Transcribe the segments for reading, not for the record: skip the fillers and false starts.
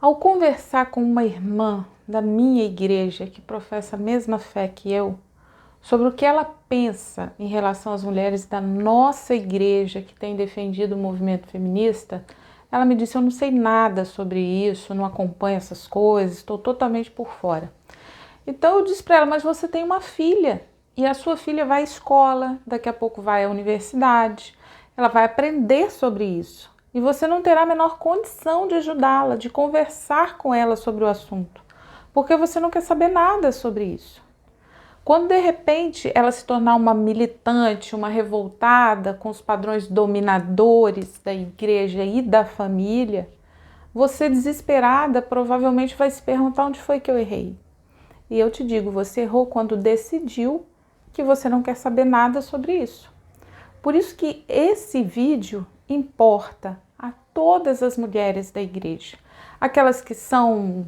Ao conversar com uma irmã da minha igreja que professa a mesma fé que eu, sobre o que ela pensa em relação às mulheres da nossa igreja que tem defendido o movimento feminista, ela me disse: eu não sei nada sobre isso, não acompanho essas coisas, estou totalmente por fora. Então eu disse para ela: mas você tem uma filha e a sua filha vai à escola, daqui a pouco vai à universidade, ela vai aprender sobre isso. E você não terá a menor condição de ajudá-la, de conversar com ela sobre o assunto, porque você não quer saber nada sobre isso. Quando de repente ela se tornar uma militante, uma revoltada com os padrões dominadores da igreja e da família, você desesperada provavelmente vai se perguntar: onde foi que eu errei? E eu te digo, você errou quando decidiu que você não quer saber nada sobre isso. Por isso que esse vídeo importa a todas as mulheres da igreja. Aquelas que são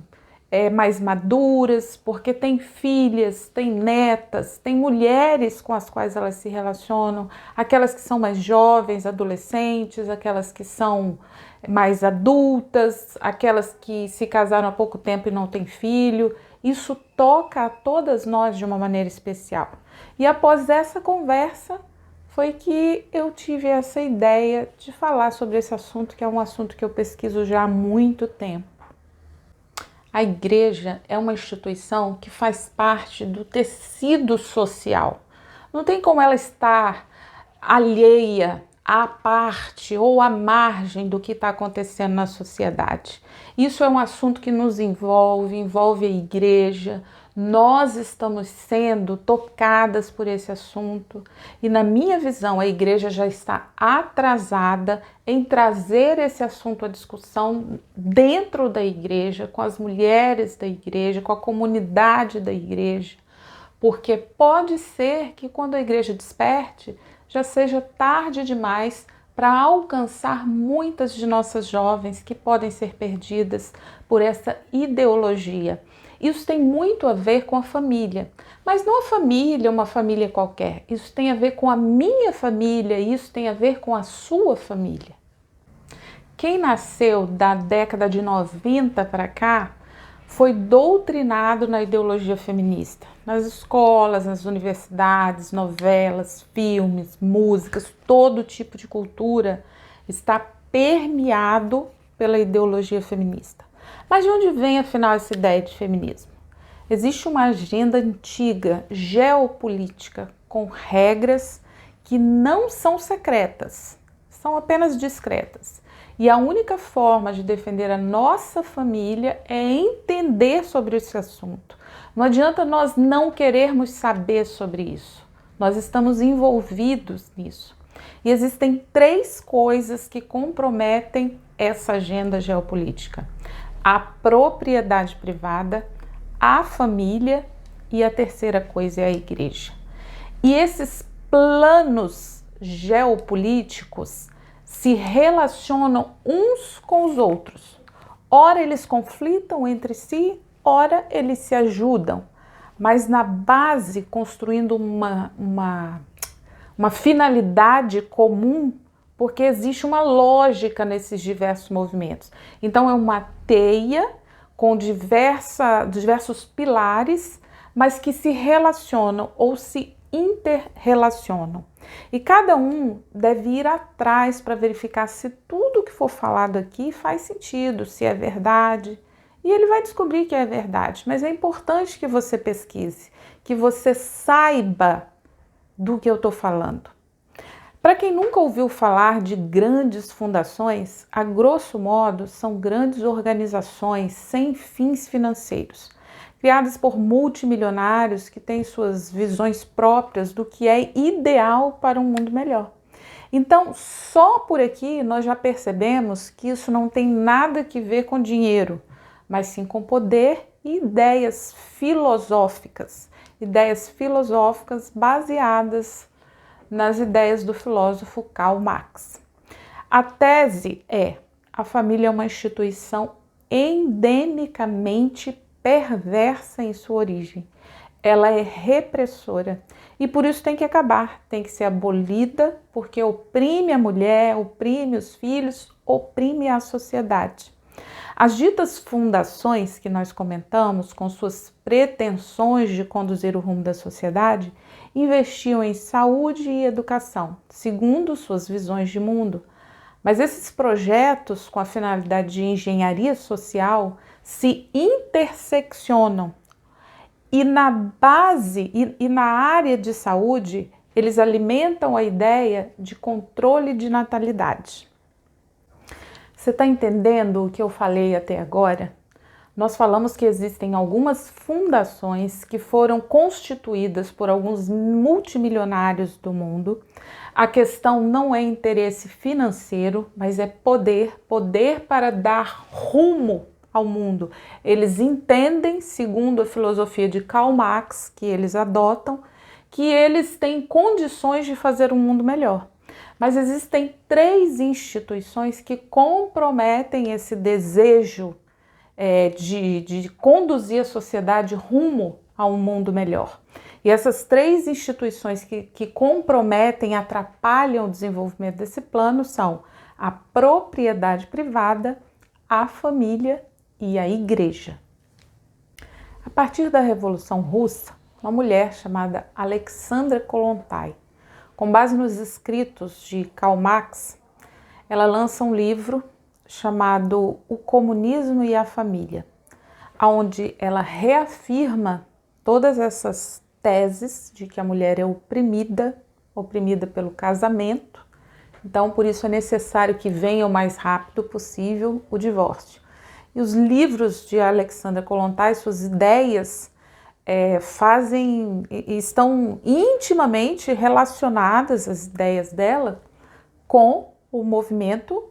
mais maduras, porque têm filhas, têm netas, têm mulheres com as quais elas se relacionam, aquelas que são mais jovens, adolescentes, aquelas que são mais adultas, aquelas que se casaram há pouco tempo e não têm filho. Isso toca a todas nós de uma maneira especial. E após essa conversa, foi que eu tive essa ideia de falar sobre esse assunto, que é um assunto que eu pesquiso já há muito tempo. A igreja é uma instituição que faz parte do tecido social. Não tem como ela estar alheia, à parte ou à margem do que está acontecendo na sociedade. Isso é um assunto que nos envolve a igreja. Nós estamos sendo tocadas por esse assunto e, na minha visão, a igreja já está atrasada em trazer esse assunto à discussão dentro da igreja, com as mulheres da igreja, com a comunidade da igreja, porque pode ser que quando a igreja desperte, já seja tarde demais para alcançar muitas de nossas jovens que podem ser perdidas por essa ideologia. Isso tem muito a ver com a família, mas não a família, uma família qualquer. Isso tem a ver com a minha família, isso tem a ver com a sua família. Quem nasceu da década de 90 para cá foi doutrinado na ideologia feminista, nas escolas, nas universidades, novelas, filmes, músicas, todo tipo de cultura está permeado pela ideologia feminista. Mas de onde vem, afinal, essa ideia de feminismo? Existe uma agenda antiga, geopolítica, com regras que não são secretas, são apenas discretas. E a única forma de defender a nossa família é entender sobre esse assunto. Não adianta nós não querermos saber sobre isso. Nós estamos envolvidos nisso. E existem 3 coisas que comprometem essa agenda geopolítica: a propriedade privada, a família e a terceira coisa é a igreja. E esses planos geopolíticos se relacionam uns com os outros. Ora eles conflitam entre si, ora eles se ajudam, mas na base construindo uma finalidade comum, porque existe uma lógica nesses diversos movimentos. Então é uma teia com diversos pilares, mas que se relacionam ou se interrelacionam. E cada um deve ir atrás para verificar se tudo que for falado aqui faz sentido, se é verdade. E ele vai descobrir que é verdade, mas é importante que você pesquise, que você saiba do que eu estou falando. Para quem nunca ouviu falar de grandes fundações, a grosso modo são grandes organizações sem fins financeiros, criadas por multimilionários que têm suas visões próprias do que é ideal para um mundo melhor. Então, só por aqui nós já percebemos que isso não tem nada a ver com dinheiro, mas sim com poder e ideias filosóficas baseadas nas ideias do filósofo Karl Marx. A tese é: a família é uma instituição endemicamente perversa em sua origem. Ela é repressora e por isso tem que acabar, tem que ser abolida, porque oprime a mulher, oprime os filhos, oprime a sociedade. As ditas fundações que nós comentamos, com suas pretensões de conduzir o rumo da sociedade, investiam em saúde e educação, segundo suas visões de mundo. Mas esses projetos, com a finalidade de engenharia social, se interseccionam. E na base e na área de saúde, eles alimentam a ideia de controle de natalidade. Você está entendendo o que eu falei até agora? Nós falamos que existem algumas fundações que foram constituídas por alguns multimilionários do mundo. A questão não é interesse financeiro, mas é poder para dar rumo ao mundo. Eles entendem, segundo a filosofia de Karl Marx, que eles adotam, que eles têm condições de fazer um mundo melhor. Mas existem 3 instituições que comprometem esse desejo de conduzir a sociedade rumo a um mundo melhor. E essas 3 instituições que comprometem, atrapalham o desenvolvimento desse plano são a propriedade privada, a família e a igreja. A partir da Revolução Russa, uma mulher chamada Alexandra Kollontai, com base nos escritos de Karl Marx, ela lança um livro chamado O Comunismo e a Família, onde ela reafirma todas essas teses de que a mulher é oprimida pelo casamento, então por isso é necessário que venha o mais rápido possível o divórcio. E os livros de Alexandra Kollontai, suas ideias, estão intimamente relacionadas, as ideias dela, com o movimento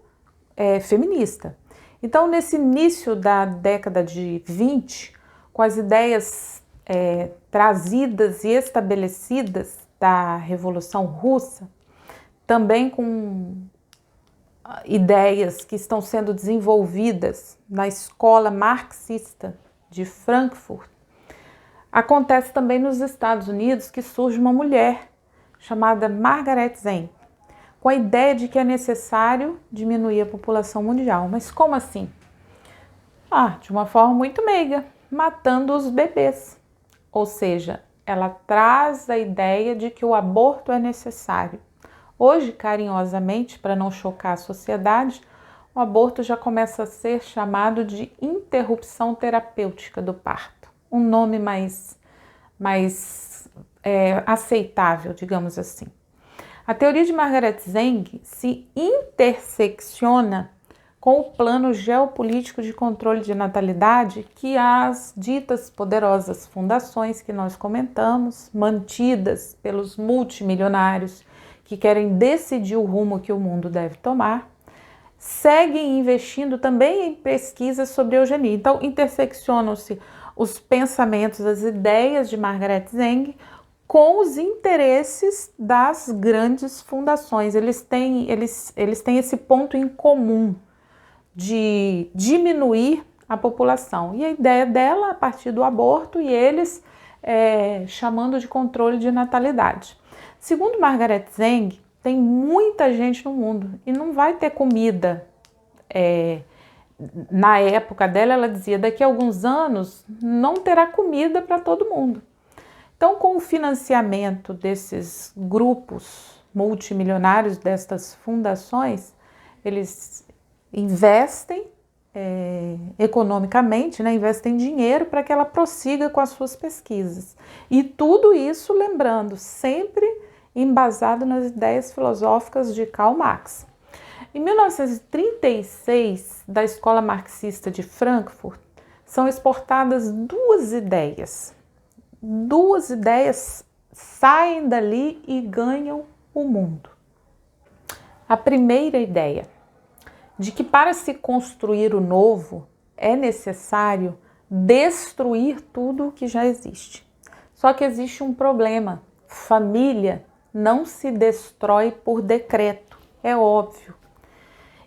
feminista. Então, nesse início da década de 20, com as ideias trazidas e estabelecidas da Revolução Russa, também com ideias que estão sendo desenvolvidas na escola marxista de Frankfurt, acontece também nos Estados Unidos que surge uma mulher chamada Margaret Sanger, com a ideia de que é necessário diminuir a população mundial. Mas como assim? De uma forma muito meiga, matando os bebês. Ou seja, ela traz a ideia de que o aborto é necessário. Hoje, carinhosamente, para não chocar a sociedade, o aborto já começa a ser chamado de interrupção terapêutica do parto. Um nome mais aceitável, digamos assim. A teoria de Margaret Sanger se intersecciona com o plano geopolítico de controle de natalidade que as ditas poderosas fundações que nós comentamos, mantidas pelos multimilionários que querem decidir o rumo que o mundo deve tomar, seguem investindo também em pesquisas sobre eugenia. Então, interseccionam-se os pensamentos, as ideias de Margaret Sanger com os interesses das grandes fundações. Eles têm esse ponto em comum de diminuir a população. E a ideia dela, a partir do aborto, e eles chamando de controle de natalidade. Segundo Margaret Sanger, tem muita gente no mundo e não vai ter comida. Na época dela, ela dizia, daqui a alguns anos não terá comida para todo mundo. Então, com o financiamento desses grupos multimilionários, destas fundações, eles investem economicamente, investem dinheiro para que ela prossiga com as suas pesquisas. E tudo isso, lembrando, sempre embasado nas ideias filosóficas de Karl Marx. Em 1936, da escola marxista de Frankfurt, são exportadas 2 ideias. 2 ideias saem dali e ganham o mundo. A primeira ideia, de que para se construir o novo é necessário destruir tudo o que já existe. Só que existe um problema: família não se destrói por decreto, é óbvio.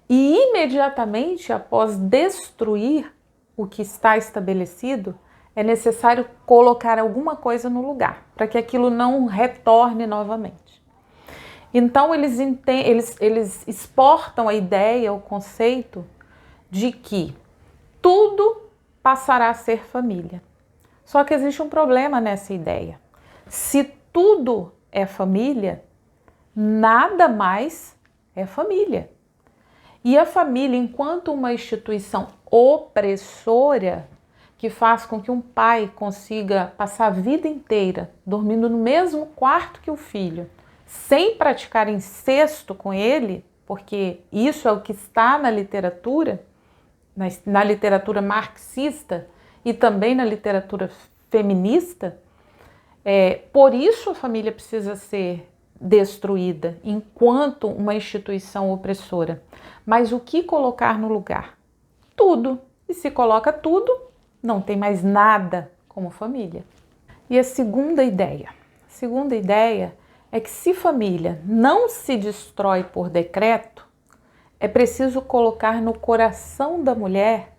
E imediatamente após destruir o que está estabelecido, é necessário colocar alguma coisa no lugar, para que aquilo não retorne novamente. Então eles exportam a ideia, o conceito de que tudo passará a ser família. Só que existe um problema nessa ideia. Se tudo é família, nada mais é família. E a família, enquanto uma instituição opressora, que faz com que um pai consiga passar a vida inteira dormindo no mesmo quarto que o filho, sem praticar incesto com ele, porque isso é o que está na literatura marxista e também na literatura feminista, por isso a família precisa ser destruída enquanto uma instituição opressora. Mas o que colocar no lugar? Tudo. E se coloca tudo, não tem mais nada como família. E a segunda ideia? A segunda ideia é que se família não se destrói por decreto, é preciso colocar no coração da mulher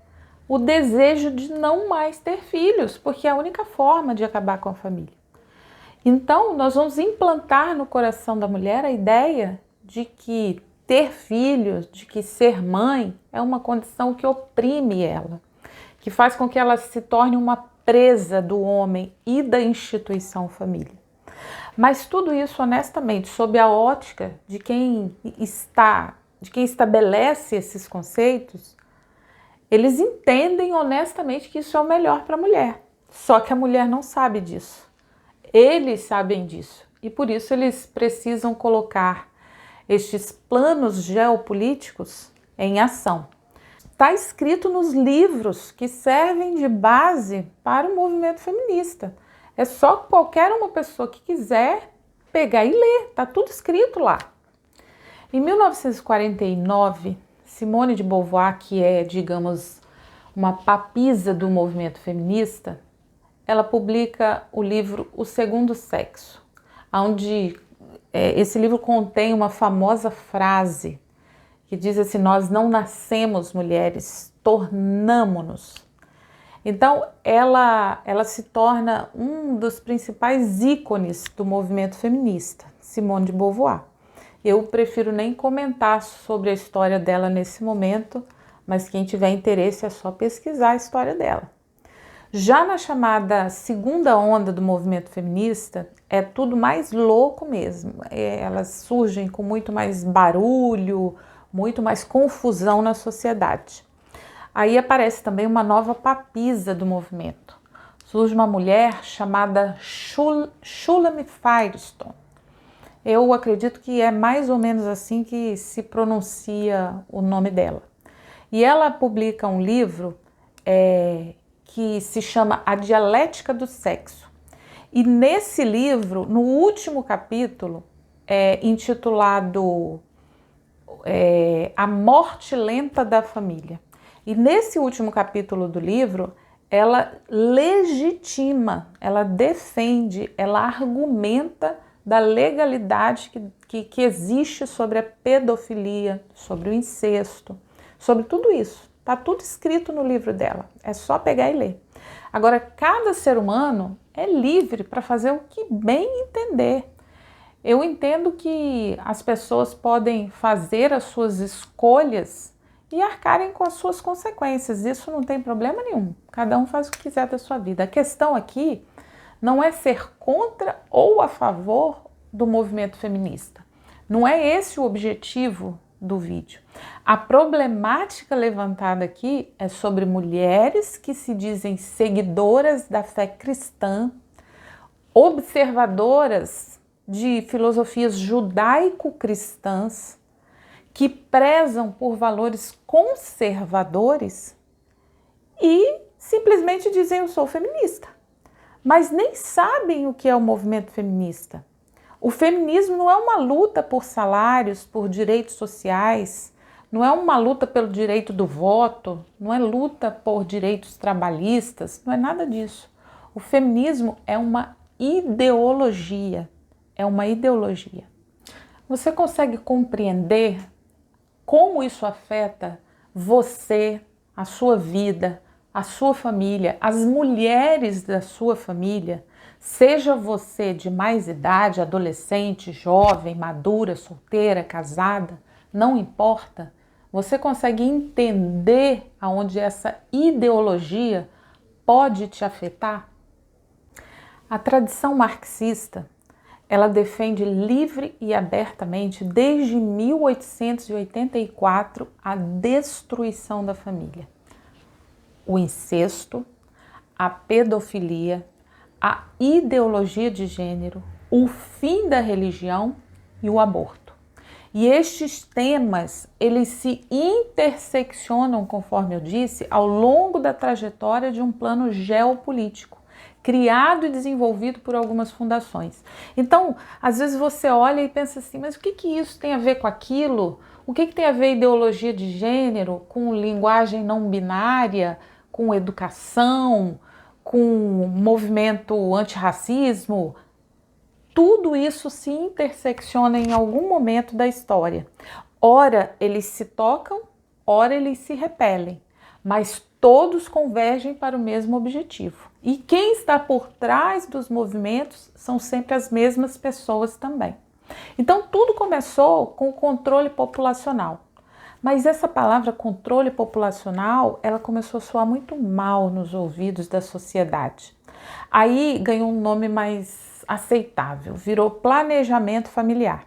o desejo de não mais ter filhos, porque é a única forma de acabar com a família. Então, nós vamos implantar no coração da mulher a ideia de que ter filhos, de que ser mãe é uma condição que oprime ela, que faz com que ela se torne uma presa do homem e da instituição família. Mas tudo isso, honestamente, sob a ótica de quem estabelece esses conceitos, eles entendem honestamente que isso é o melhor para a mulher. Só que a mulher não sabe disso. Eles sabem disso e por isso eles precisam colocar estes planos geopolíticos em ação. Está escrito nos livros que servem de base para o movimento feminista. É só qualquer uma pessoa que quiser pegar e ler, está tudo escrito lá. Em 1949, Simone de Beauvoir, que é, digamos, uma papisa do movimento feminista, ela publica o livro O Segundo Sexo, onde esse livro contém uma famosa frase que diz assim: nós não nascemos mulheres, tornamo-nos. Então ela se torna um dos principais ícones do movimento feminista, Simone de Beauvoir. Eu prefiro nem comentar sobre a história dela nesse momento, mas quem tiver interesse é só pesquisar a história dela. Já na chamada segunda onda do movimento feminista, é tudo mais louco mesmo. Elas surgem com muito mais barulho, muito mais confusão na sociedade. Aí aparece também uma nova papisa do movimento. Surge uma mulher chamada Shulamit Firestone. Eu acredito que é mais ou menos assim que se pronuncia o nome dela. E ela publica um livro que se chama A Dialética do Sexo. E nesse livro, no último capítulo, intitulado A Morte Lenta da Família. E nesse último capítulo do livro, ela legitima, ela defende, ela argumenta da legalidade que existe sobre a pedofilia, sobre o incesto, sobre tudo isso. Está tudo escrito no livro dela, é só pegar e ler. Agora, cada ser humano é livre para fazer o que bem entender. Eu entendo que as pessoas podem fazer as suas escolhas e arcarem com as suas consequências. Isso não tem problema nenhum. Cada um faz o que quiser da sua vida. A questão aqui não é ser contra ou a favor do movimento feminista. Não é esse o objetivo do vídeo. A problemática levantada aqui é sobre mulheres que se dizem seguidoras da fé cristã, observadoras de filosofias judaico-cristãs, que prezam por valores conservadores e simplesmente dizem eu sou feminista, mas nem sabem o que é o movimento feminista. O feminismo não é uma luta por salários, por direitos sociais, não é uma luta pelo direito do voto, não é luta por direitos trabalhistas, não é nada disso. O feminismo é uma ideologia, Você consegue compreender como isso afeta você, a sua vida, a sua família, as mulheres da sua família? Seja você de mais idade, adolescente, jovem, madura, solteira, casada, não importa. Você consegue entender aonde essa ideologia pode te afetar? A tradição marxista, ela defende livre e abertamente, desde 1884, a destruição da família. O incesto, a pedofilia, a ideologia de gênero, o fim da religião e o aborto. E estes temas, eles se interseccionam, conforme eu disse, ao longo da trajetória de um plano geopolítico, criado e desenvolvido por algumas fundações. Então, às vezes você olha e pensa assim, mas o que isso tem a ver com aquilo? O que tem a ver ideologia de gênero com linguagem não binária, com educação, com movimento antirracismo? Tudo isso se intersecciona em algum momento da história. Ora eles se tocam, ora eles se repelem, mas todos convergem para o mesmo objetivo. E quem está por trás dos movimentos são sempre as mesmas pessoas também. Então tudo começou com o controle populacional. Mas essa palavra controle populacional, ela começou a soar muito mal nos ouvidos da sociedade. Aí ganhou um nome mais aceitável, virou planejamento familiar,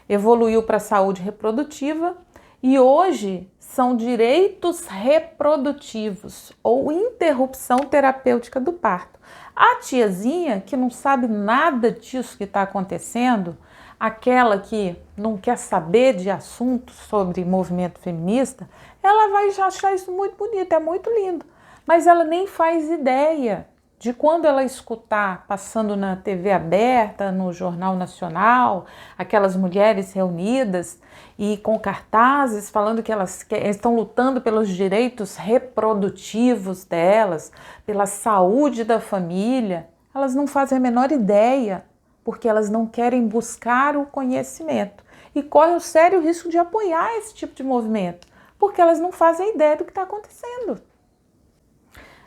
evoluiu para a saúde reprodutiva e hoje são direitos reprodutivos ou interrupção terapêutica do parto. A tiazinha que não sabe nada disso que está acontecendo, aquela que não quer saber de assuntos sobre movimento feminista, ela vai achar isso muito bonito, é muito lindo, mas ela nem faz ideia de quando ela escutar, passando na TV aberta, no Jornal Nacional, aquelas mulheres reunidas e com cartazes falando que elas estão lutando pelos direitos reprodutivos delas, pela saúde da família, elas não fazem a menor ideia, porque elas não querem buscar o conhecimento e correm o sério risco de apoiar esse tipo de movimento, porque elas não fazem ideia do que está acontecendo.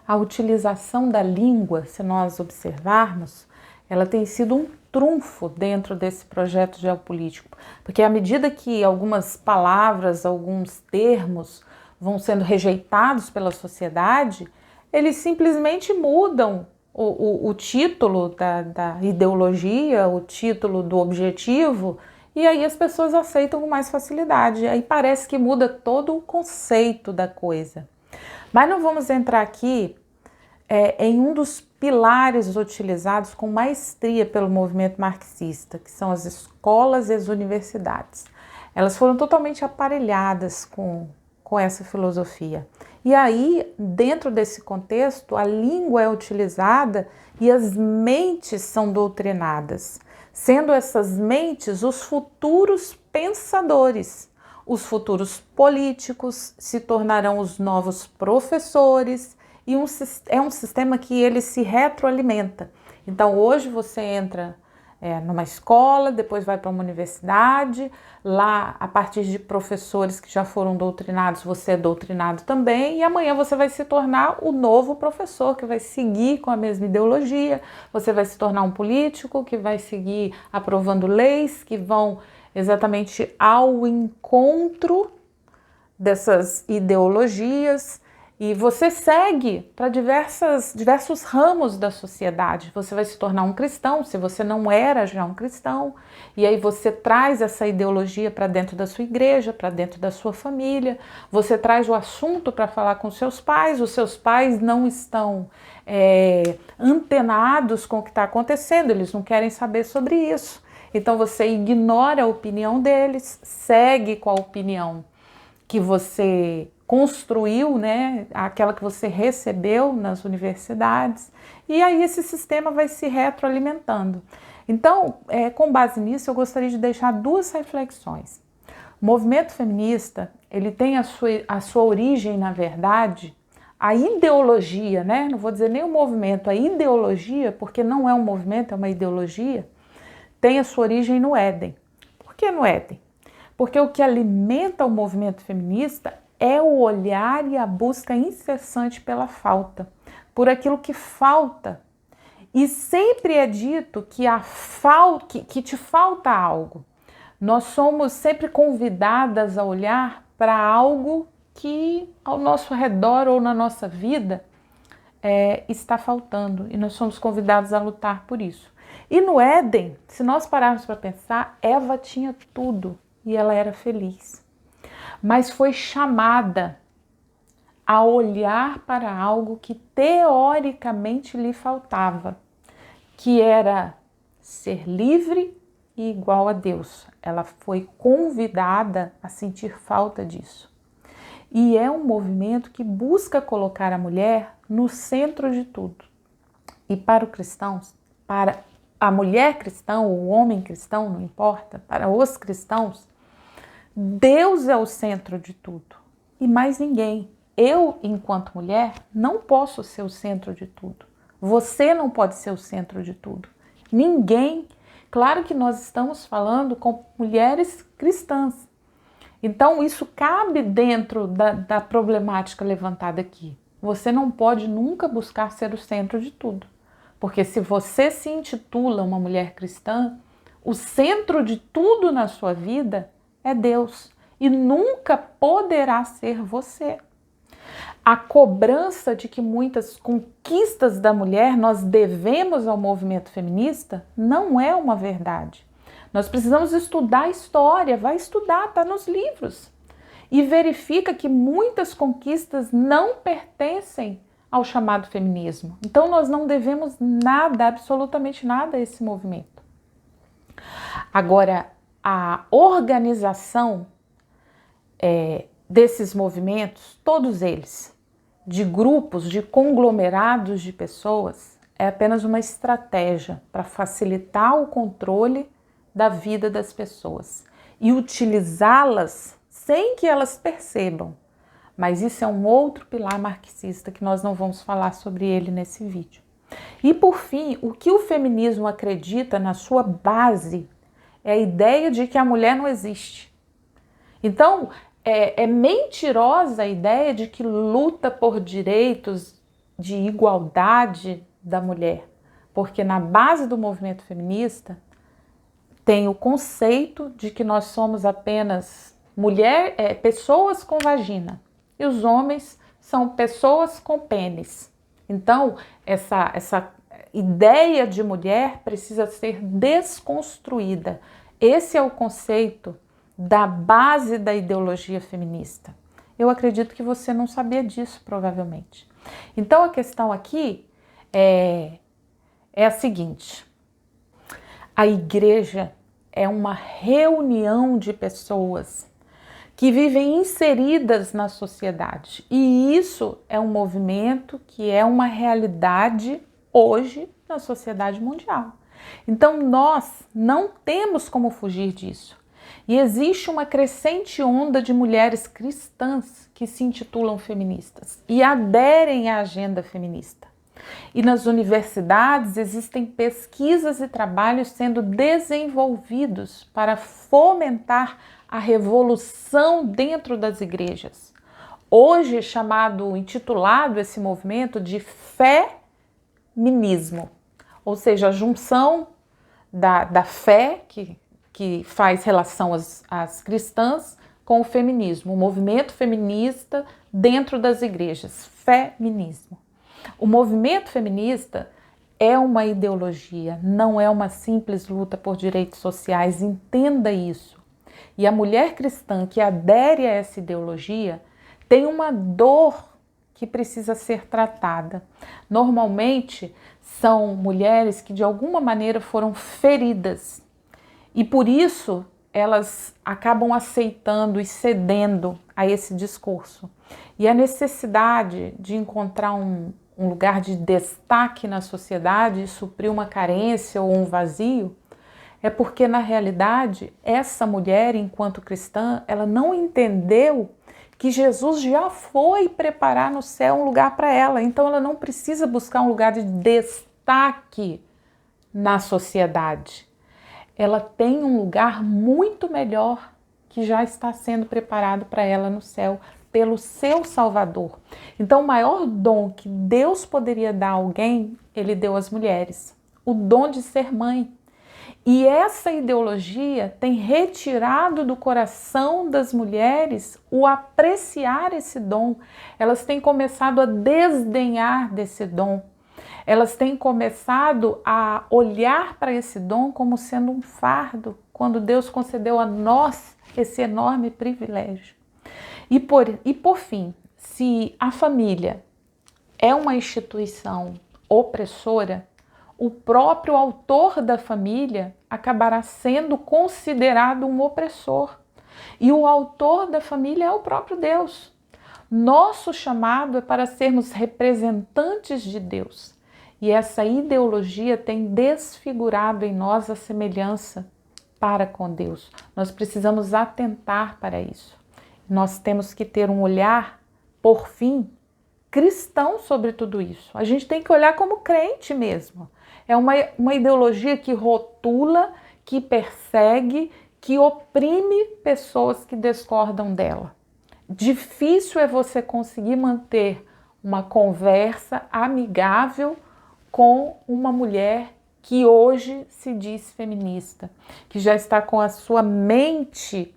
A utilização da língua, se nós observarmos, ela tem sido um trunfo dentro desse projeto geopolítico, porque à medida que algumas palavras, alguns termos vão sendo rejeitados pela sociedade, eles simplesmente mudam o título da ideologia, o título do objetivo, e aí as pessoas aceitam com mais facilidade. Aí parece que muda todo o conceito da coisa. Mas não vamos entrar aqui em um dos pilares utilizados com maestria pelo movimento marxista, que são as escolas e as universidades. Elas foram totalmente aparelhadas com essa filosofia. E aí, dentro desse contexto, a língua é utilizada e as mentes são doutrinadas, sendo essas mentes os futuros pensadores. Os futuros políticos se tornarão os novos professores e é um sistema que ele se retroalimenta. Então hoje você entra numa escola, depois vai para uma universidade, lá a partir de professores que já foram doutrinados, você é doutrinado também, e amanhã você vai se tornar o novo professor que vai seguir com a mesma ideologia, você vai se tornar um político que vai seguir aprovando leis que vão exatamente ao encontro dessas ideologias, e você segue para diversos ramos da sociedade. Você vai se tornar um cristão, se você não era já um cristão, e aí você traz essa ideologia para dentro da sua igreja, para dentro da sua família, você traz o assunto para falar com seus pais, os seus pais não estão antenados com o que está acontecendo, eles não querem saber sobre isso. Então você ignora a opinião deles, segue com a opinião que você construiu, né, aquela que você recebeu nas universidades, e aí esse sistema vai se retroalimentando. Então, com base nisso, eu gostaria de deixar duas reflexões. O movimento feminista, ele tem a sua origem, na verdade, a ideologia, né, não vou dizer nem o movimento, a ideologia, porque não é um movimento, é uma ideologia, tem a sua origem no Éden. Por que no Éden? Porque o que alimenta o movimento feminista é o olhar e a busca incessante pela falta, por aquilo que falta. E sempre é dito que te falta algo. Nós somos sempre convidadas a olhar para algo que ao nosso redor ou na nossa vida está faltando, e nós somos convidados a lutar por isso. E no Éden, se nós pararmos para pensar, Eva tinha tudo e ela era feliz, mas foi chamada a olhar para algo que teoricamente lhe faltava, que era ser livre e igual a Deus. Ela foi convidada a sentir falta disso. E é um movimento que busca colocar a mulher no centro de tudo. E para os cristãos, para a mulher cristã, ou o homem cristão, não importa, para os cristãos, Deus é o centro de tudo e mais ninguém. Eu, enquanto mulher, não posso ser o centro de tudo. Você não pode ser o centro de tudo. Ninguém. Claro que nós estamos falando com mulheres cristãs. Então, isso cabe dentro da problemática levantada aqui. Você não pode nunca buscar ser o centro de tudo. Porque se você se intitula uma mulher cristã, o centro de tudo na sua vida é Deus. E nunca poderá ser você. A cobrança de que muitas conquistas da mulher nós devemos ao movimento feminista não é uma verdade. Nós precisamos estudar a história, vai estudar, está nos livros. E verifica que muitas conquistas não pertencem ao chamado feminismo. Então nós não devemos nada, absolutamente nada a esse movimento. Agora, a organização desses movimentos, todos eles, de grupos, de conglomerados de pessoas, é apenas uma estratégia para facilitar o controle da vida das pessoas e utilizá-las sem que elas percebam. Mas isso é um outro pilar marxista que nós não vamos falar sobre ele nesse vídeo. E por fim, o que o feminismo acredita na sua base é a ideia de que a mulher não existe. Então, é mentirosa a ideia de que luta por direitos de igualdade da mulher, porque na base do movimento feminista tem o conceito de que nós somos apenas pessoas com vagina e os homens são pessoas com pênis. Então, essa ideia de mulher precisa ser desconstruída. Esse é o conceito da base da ideologia feminista. Eu acredito que você não sabia disso, provavelmente. Então, a questão aqui é a seguinte: a igreja é uma reunião de pessoas que vivem inseridas na sociedade. E isso é um movimento que é uma realidade hoje na sociedade mundial. Então, nós não temos como fugir disso. E existe uma crescente onda de mulheres cristãs que se intitulam feministas e aderem à agenda feminista. E nas universidades existem pesquisas e trabalhos sendo desenvolvidos para fomentar a revolução dentro das igrejas. Hoje intitulado esse movimento de feminismo, ou seja, a junção da fé, que faz relação às cristãs, com o feminismo, o movimento feminista dentro das igrejas, feminismo. O movimento feminista é uma ideologia, não é uma simples luta por direitos sociais, entenda isso. E a mulher cristã que adere a essa ideologia tem uma dor que precisa ser tratada. Normalmente são mulheres que de alguma maneira foram feridas e por isso elas acabam aceitando e cedendo a esse discurso. E a necessidade de encontrar um lugar de destaque na sociedade e suprir uma carência ou um vazio, é porque na realidade essa mulher, enquanto cristã, ela não entendeu que Jesus já foi preparar no céu um lugar para ela. Então ela não precisa buscar um lugar de destaque na sociedade. Ela tem um lugar muito melhor que já está sendo preparado para ela no céu pelo seu Salvador. Então o maior dom que Deus poderia dar a alguém, Ele deu às mulheres. O dom de ser mãe. E essa ideologia tem retirado do coração das mulheres o apreciar esse dom. Elas têm começado a desdenhar desse dom. Elas têm começado a olhar para esse dom como sendo um fardo, quando Deus concedeu a nós esse enorme privilégio. E por fim, se a família é uma instituição opressora, o próprio autor da família acabará sendo considerado um opressor. E o autor da família é o próprio Deus. Nosso chamado é para sermos representantes de Deus. E essa ideologia tem desfigurado em nós a semelhança para com Deus. Nós precisamos atentar para isso. Nós temos que ter um olhar, por fim, cristão sobre tudo isso. A gente tem que olhar como crente mesmo. É uma ideologia que rotula, que persegue, que oprime pessoas que discordam dela. Difícil é você conseguir manter uma conversa amigável com uma mulher que hoje se diz feminista, que já está com a sua mente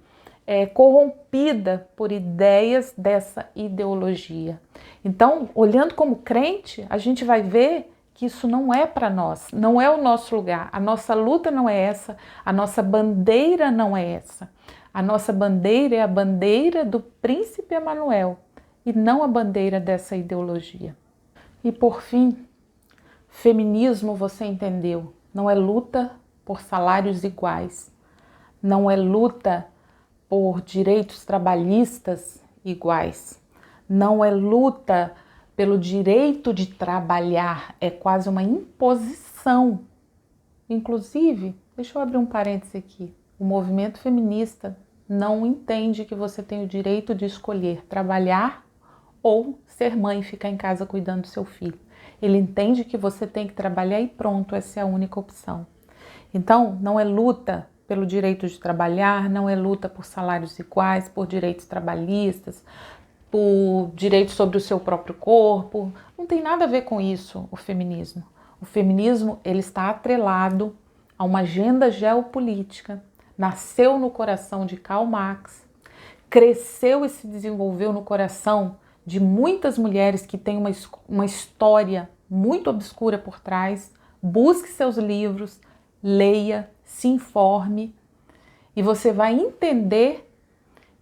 corrompida por ideias dessa ideologia. Então, olhando como crente, a gente vai ver que isso não é para nós, não é o nosso lugar, a nossa luta não é essa, a nossa bandeira não é essa. A nossa bandeira é a bandeira do príncipe Emanuel e não a bandeira dessa ideologia. E por fim, feminismo, você entendeu, não é luta por salários iguais, não é luta por direitos trabalhistas iguais, não é luta pelo direito de trabalhar, é quase uma imposição. Inclusive, deixa eu abrir um parêntese aqui, o movimento feminista não entende que você tem o direito de escolher trabalhar ou ser mãe e ficar em casa cuidando do seu filho. Ele entende que você tem que trabalhar e pronto, essa é a única opção. Então, não é luta pelo direito de trabalhar, não é luta por salários iguais, por direitos trabalhistas, por direitos sobre o seu próprio corpo. Não tem nada a ver com isso o feminismo. O feminismo ele está atrelado a uma agenda geopolítica. Nasceu no coração de Karl Marx, cresceu e se desenvolveu no coração de muitas mulheres que têm uma história muito obscura por trás. Busque seus livros, leia, se informe e você vai entender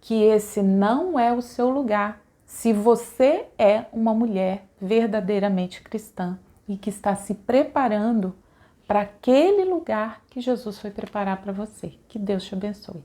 que esse não é o seu lugar se você é uma mulher verdadeiramente cristã e que está se preparando para aquele lugar que Jesus foi preparar para você. Que Deus te abençoe.